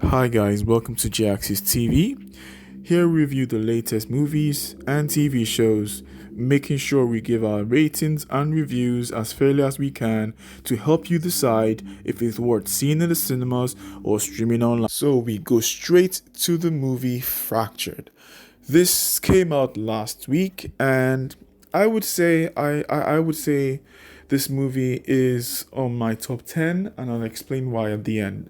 Hi guys, welcome to G-Axis TV. Here we review the latest movies and TV shows, making sure we give our ratings and reviews as fairly as we can to help you decide if it's worth seeing in the cinemas or streaming online. So we go straight to the movie Fractured. This came out last week, and I would say this movie is on my top 10, and I'll explain why at the end.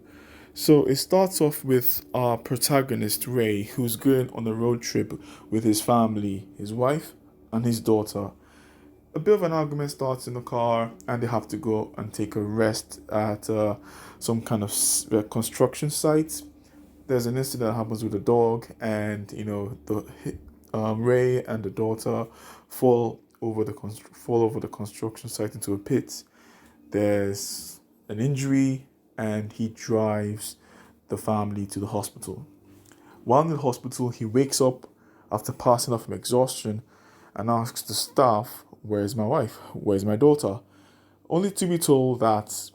So it starts off with our protagonist Ray, who's going on a road trip with his family, his wife, and his daughter. A bit of an argument starts in the car, and they have to go and take a rest at some kind of construction site. There's an incident that happens with the dog, and the Ray and the daughter fall over the construction site into a pit. There's an injury, and he drives the family to the hospital. While in the hospital, he wakes up after passing out from exhaustion and asks the staff, "Where's my wife? Where's my daughter?" Only to be told that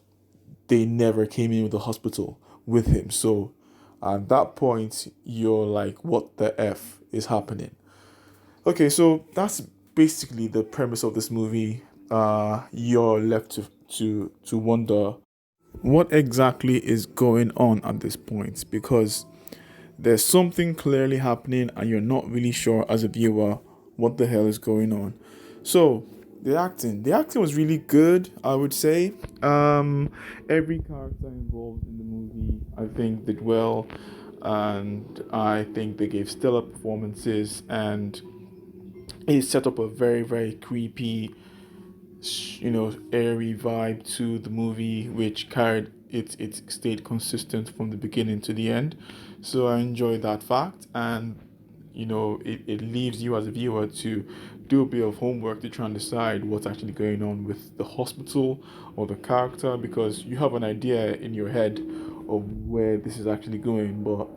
they never came in with the hospital with him. So at that point, you're like, what the F is happening? Okay, so that's basically the premise of this movie. You're left to wonder what exactly is going on at this point, because there's something clearly happening and you're not really sure as a viewer what the hell is going on. So the acting was really good, I would say. Every character involved in the movie, I think, did well, and I think they gave stellar performances, and it set up a very creepy, airy vibe to the movie, which carried it stayed consistent from the beginning to the end. So I enjoyed that fact, and it leaves you as a viewer to do a bit of homework to try and decide what's actually going on with the hospital or the character, because you have an idea in your head of where this is actually going, but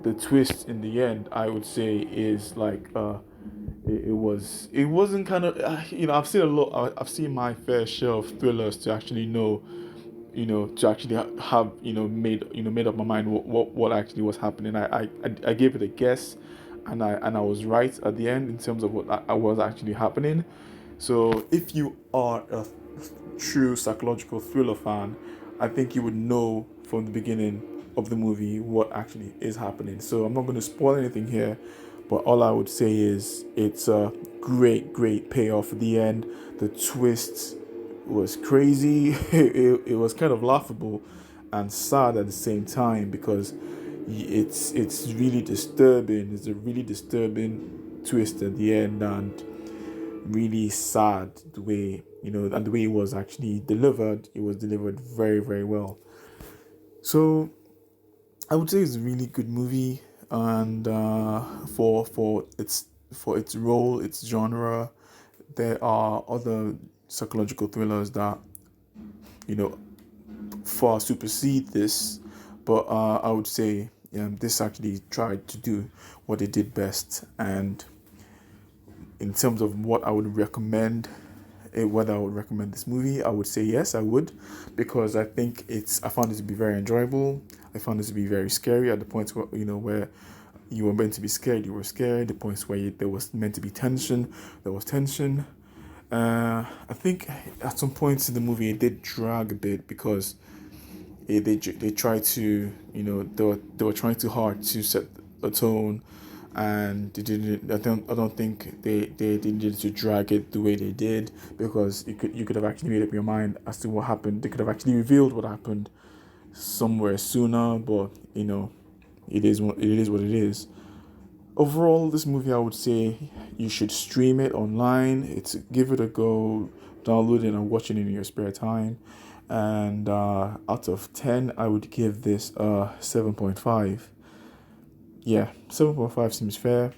the twist in the end, I would say, is like it wasn't kind of I've seen a lot. I've seen my fair share of thrillers to actually know, to actually have made up my mind what actually was happening. I gave it a guess, and I was right at the end in terms of what I was actually happening. So if you are a true psychological thriller fan, I think you would know from the beginning of the movie what actually is happening. So I'm not going to spoil anything here, but all I would say is it's a great payoff at the end. The twist was crazy. It was kind of laughable and sad at the same time, because it's really disturbing. It's a really disturbing twist at the end, and really sad the way, and the way it was actually delivered. It was delivered very well. So I would say it's a really good movie, and for its role, its genre, there are other psychological thrillers that you know far supersede this, but I would say this actually tried to do what it did best. And in terms of what I would recommend, whether I would recommend this movie, I would say yes, I would, because I found it to be very enjoyable. I found it to be very scary at the points where you were meant to be scared, you were scared. The points where there was meant to be tension, there was tension. I think at some points in the movie it did drag a bit, because they tried to, they were trying too hard to set a tone, and they didn't. I don't think they needed to drag it the way they did, because you could have actually made up your mind as to what happened. They could have actually revealed what happened somewhere sooner, but it is what it is. Overall, this movie, I would say you should stream it online. Give it a go, download it and watch it in your spare time. And out of 10, I would give this a 7.5. Yeah, 7.5 seems fair.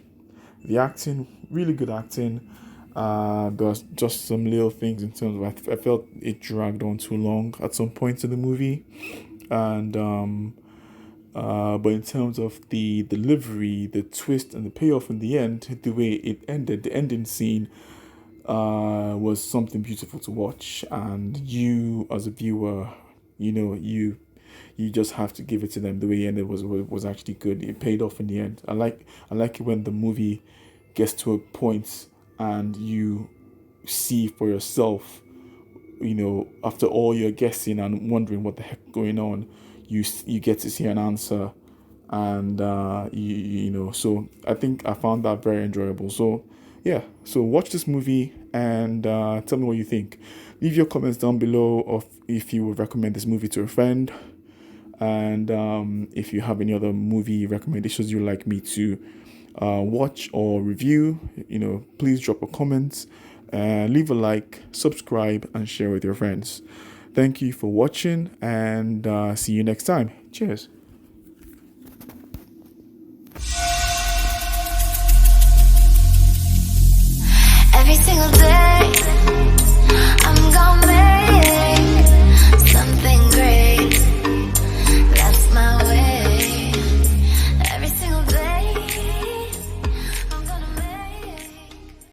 The acting, really good acting. There was just some little things in terms of, I felt it dragged on too long at some points in the movie, and but in terms of the delivery, the twist, and the payoff in the end, the way it ended, the ending scene was something beautiful to watch. And you, as a viewer, you you just have to give it to them. The way it ended was actually good. It paid off in the end. I like it when the movie gets to a point and you see for yourself, after all your guessing and wondering what the heck going on, you get to see an answer. And so I think I found that very enjoyable. So yeah, so watch this movie and tell me what you think. Leave your comments down below of if you would recommend this movie to a friend, and if you have any other movie recommendations you'd like me to watch or review, please drop a comment, leave a like, subscribe, and share with your friends. Thank you for watching, and see you next time. Cheers. Every single day